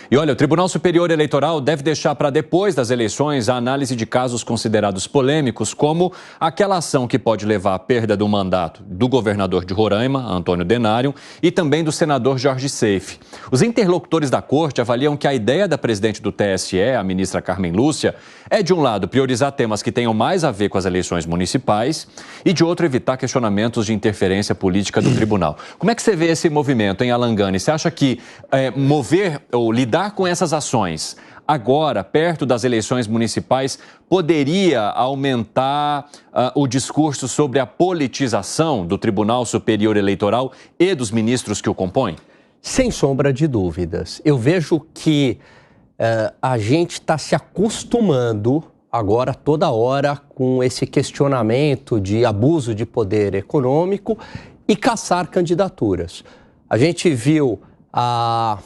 E olha, o Tribunal Superior Eleitoral deve deixar para depois das eleições a análise de casos considerados polêmicos, como aquela ação que pode levar à perda do mandato do governador de Roraima, Antônio Denário, e também do senador Jorge Seife. Os interlocutores da corte avaliam que a ideia da presidente do TSE, a ministra Carmen Lúcia, é, de um lado, priorizar temas que tenham mais a ver com as eleições municipais e, de outro, evitar questionamentos de interferência política do tribunal. Como é que você vê esse movimento, hein, Alan Gani? Você acha que mover ou lidar com essas ações agora, perto das eleições municipais, poderia aumentar o discurso sobre a politização do Tribunal Superior Eleitoral e dos ministros que o compõem? Sem sombra de dúvidas. Eu vejo que a gente está se acostumando agora toda hora com esse questionamento de abuso de poder econômico e caçar candidaturas. A gente viu a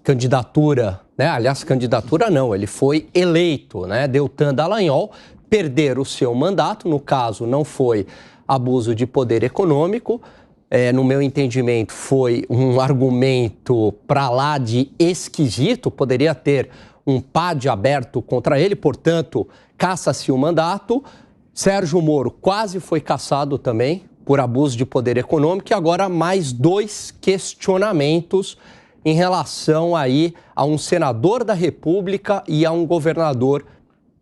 candidatura, né? Aliás, candidatura não, ele foi eleito, né? Deltan Dallagnol perder o seu mandato, no caso não foi abuso de poder econômico, no meu entendimento foi um argumento para lá de esquisito, poderia ter um PAD aberto contra ele, portanto, caça-se o mandato. Sérgio Moro quase foi cassado também por abuso de poder econômico e agora mais 2 questionamentos em relação aí a um senador da República e a um governador,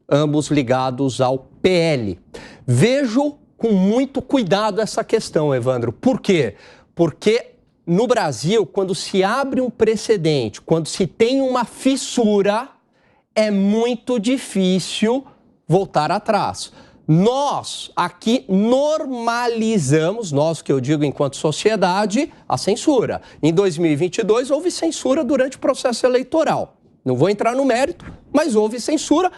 ambos ligados ao PL. Vejo com muito cuidado essa questão, Evandro. Por quê? Porque no Brasil, quando se abre um precedente, quando se tem uma fissura, é muito difícil voltar atrás. Nós aqui normalizamos, nós que eu digo enquanto sociedade, a censura. Em 2022 houve censura durante o processo eleitoral. Não vou entrar no mérito, mas houve censura,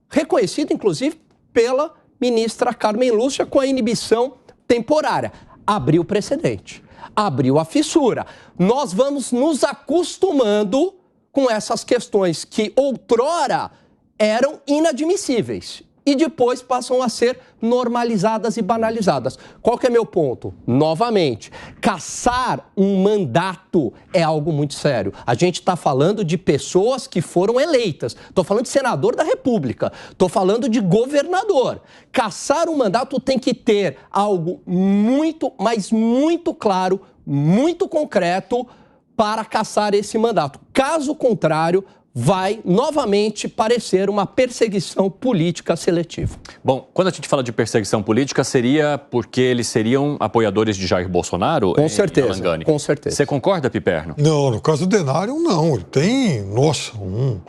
reconhecida inclusive pela ministra Carmen Lúcia com a inibição temporária. Abriu o precedente, abriu a fissura. Nós vamos nos acostumando com essas questões que outrora eram inadmissíveis e depois passam a ser normalizadas e banalizadas. Qual que é meu ponto? Novamente, caçar um mandato é algo muito sério. A gente está falando de pessoas que foram eleitas. Estou falando de senador da República. Estou falando de governador. Caçar um mandato tem que ter algo muito, mas muito claro, muito concreto para caçar esse mandato. Caso contrário, vai novamente parecer uma perseguição política seletiva. Bom, quando a gente fala de perseguição política, seria porque eles seriam apoiadores de Jair Bolsonaro? Com certeza, com certeza. Você concorda, Piperno? Não, no caso do Denário, não. Ele tem, nossa, um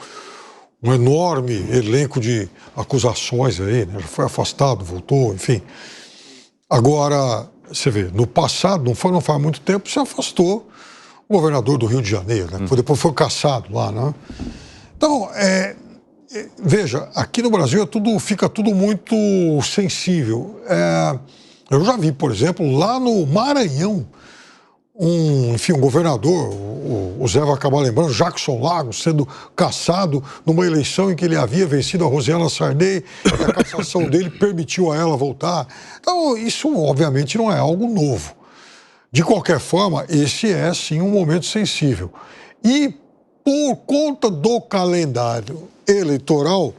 enorme elenco de acusações aí, né? Ele foi afastado, voltou, enfim. Agora, você vê, no passado, não faz muito tempo, se afastou o governador do Rio de Janeiro, né? Depois foi cassado lá, né? Então, veja, aqui no Brasil fica tudo muito sensível. Eu já vi, por exemplo, lá no Maranhão, um governador, o Zé vai acabar lembrando, Jackson Lagos, sendo cassado numa eleição em que ele havia vencido a Rosiana Sarney, e a cassação dele permitiu a ela voltar. Então, isso obviamente não é algo novo. De qualquer forma, esse é, sim, um momento sensível. E, por conta do calendário eleitoral,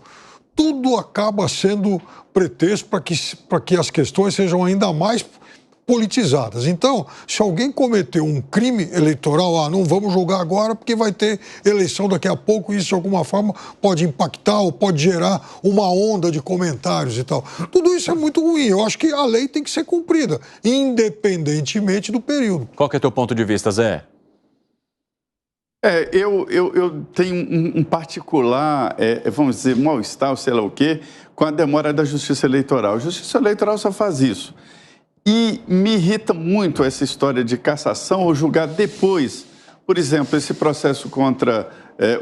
tudo acaba sendo pretexto para que as questões sejam ainda mais politizadas. Então, se alguém cometeu um crime eleitoral, não vamos julgar agora porque vai ter eleição daqui a pouco, e isso de alguma forma pode impactar ou pode gerar uma onda de comentários e tal. Tudo isso é muito ruim. Eu acho que a lei tem que ser cumprida, independentemente do período. Qual que é o teu ponto de vista, Zé? Eu tenho um particular, vamos dizer, mal-estar, ou sei lá o quê, com a demora da Justiça Eleitoral. A Justiça Eleitoral só faz isso. E me irrita muito essa história de cassação ou julgar depois. Por exemplo, esse processo contra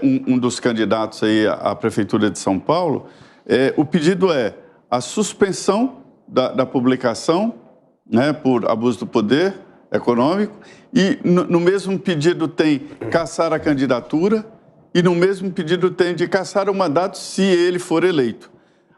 um dos candidatos aí à Prefeitura de São Paulo, o pedido é a suspensão da publicação, né, por abuso do poder econômico, e no mesmo pedido tem cassar a candidatura, e no mesmo pedido tem de cassar o mandato se ele for eleito.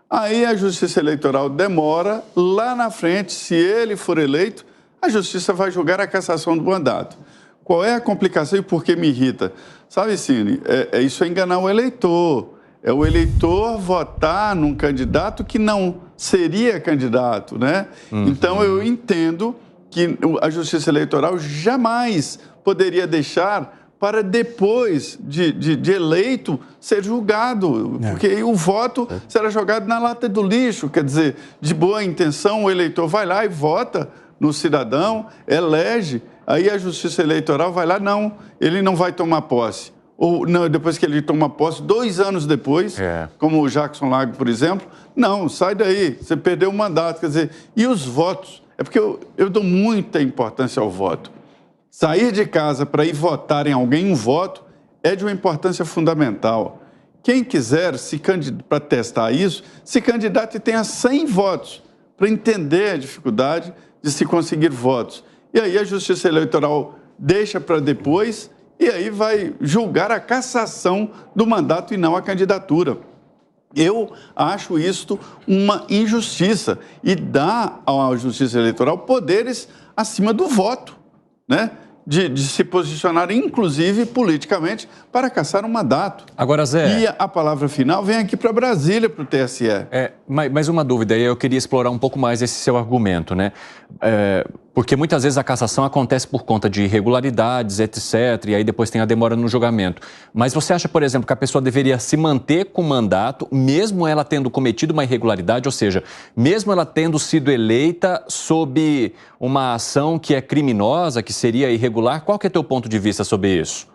Aí a Justiça Eleitoral demora, lá na frente, se ele for eleito, a Justiça vai julgar a cassação do mandato. Qual é a complicação e por que me irrita? Sabe, Cine, isso é enganar o eleitor. É o eleitor votar num candidato que não seria candidato, né? Então, eu entendo que a Justiça Eleitoral jamais poderia deixar para depois de eleito ser julgado, porque aí o voto será jogado na lata do lixo, quer dizer, de boa intenção o eleitor vai lá e vota no cidadão, elege, aí a Justiça Eleitoral vai lá, não, ele não vai tomar posse. Ou não, depois que ele toma posse, 2 anos depois, como o Jackson Lago, por exemplo, não, sai daí, você perdeu o mandato, quer dizer, e os votos? É porque eu dou muita importância ao voto. Sair de casa para ir votar em alguém, um voto, é de uma importância fundamental. Quem quiser para testar isso, se candidate e tenha 100 votos, para entender a dificuldade de se conseguir votos. E aí a Justiça Eleitoral deixa para depois e aí vai julgar a cassação do mandato e não a candidatura. Eu acho isto uma injustiça e dá à Justiça Eleitoral poderes acima do voto, né? De se posicionar, inclusive, politicamente, para caçar um mandato. Agora, Zé... E a palavra final vem aqui para Brasília, para o TSE. Mais uma dúvida, e eu queria explorar um pouco mais esse seu argumento, né? Porque muitas vezes a cassação acontece por conta de irregularidades, etc., e aí depois tem a demora no julgamento. Mas você acha, por exemplo, que a pessoa deveria se manter com o mandato, mesmo ela tendo cometido uma irregularidade, ou seja, mesmo ela tendo sido eleita sob uma ação que é criminosa, que seria irregular? Qual que é o teu ponto de vista sobre isso?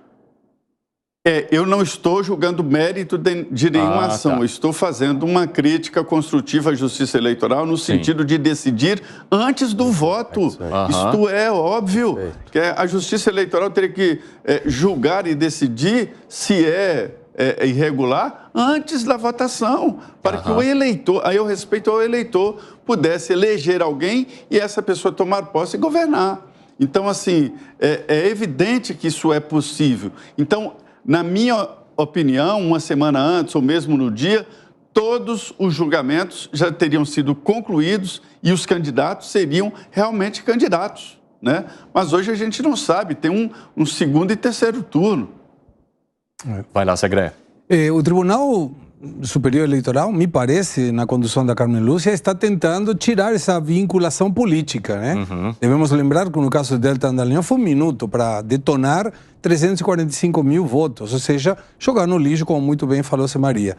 Eu não estou julgando mérito de nenhuma ação, eu estou fazendo uma crítica construtiva à Justiça Eleitoral no sentido de decidir antes do voto. Isto é óbvio, que a Justiça Eleitoral teria que julgar e decidir se é irregular antes da votação, para que o eleitor, aí eu respeito ao eleitor, pudesse eleger alguém e essa pessoa tomar posse e governar. Então, assim, é evidente que isso é possível. Então, na minha opinião, uma semana antes ou mesmo no dia, todos os julgamentos já teriam sido concluídos e os candidatos seriam realmente candidatos, né? Mas hoje a gente não sabe, tem um segundo e terceiro turno. Vai lá, Segré. O Tribunal Superior Eleitoral, me parece, na condução da Carmen Lúcia, está tentando tirar essa vinculação política, né? Devemos lembrar que no caso do Deltan Dallagnol foi 1 minuto para detonar 345 mil votos, ou seja, jogar no lixo, como muito bem falou Zé Maria.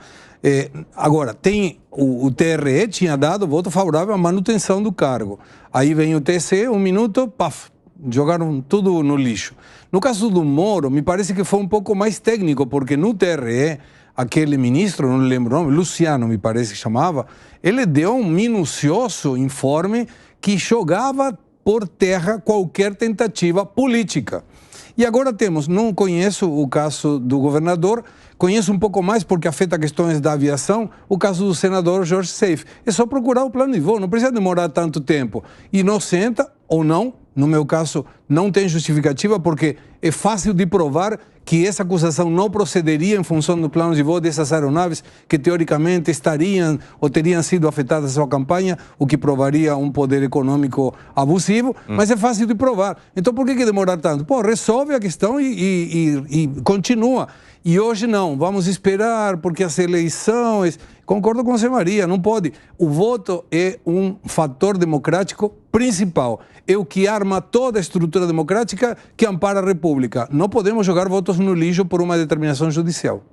Agora, o TRE tinha dado voto favorável à manutenção do cargo. Aí vem o TSE, 1 minuto, paf, jogaram tudo no lixo. No caso do Moro, me parece que foi um pouco mais técnico, porque no TRE, aquele ministro, não lembro o nome, Luciano me parece que chamava, ele deu um minucioso informe que jogava por terra qualquer tentativa política. E agora temos, não conheço o caso do governador, conheço um pouco mais porque afeta questões da aviação, o caso do senador Jorge Seif. É só procurar o plano de voo, não precisa demorar tanto tempo. Inocenta ou não, no meu caso, não tem justificativa porque é fácil de provar que essa acusação não procederia em função do plano de voo dessas aeronaves que teoricamente estariam ou teriam sido afetadas à sua campanha, o que provaria um poder econômico abusivo, mas é fácil de provar. Então por que demorar tanto? Pô, resolve a questão e continua. E hoje não, vamos esperar porque as eleições... Concordo com a Zé Maria, não pode. O voto é um fator democrático principal. É o que arma toda a estrutura democrática que ampara a República. Não podemos jogar votos no lixo por uma determinação judicial.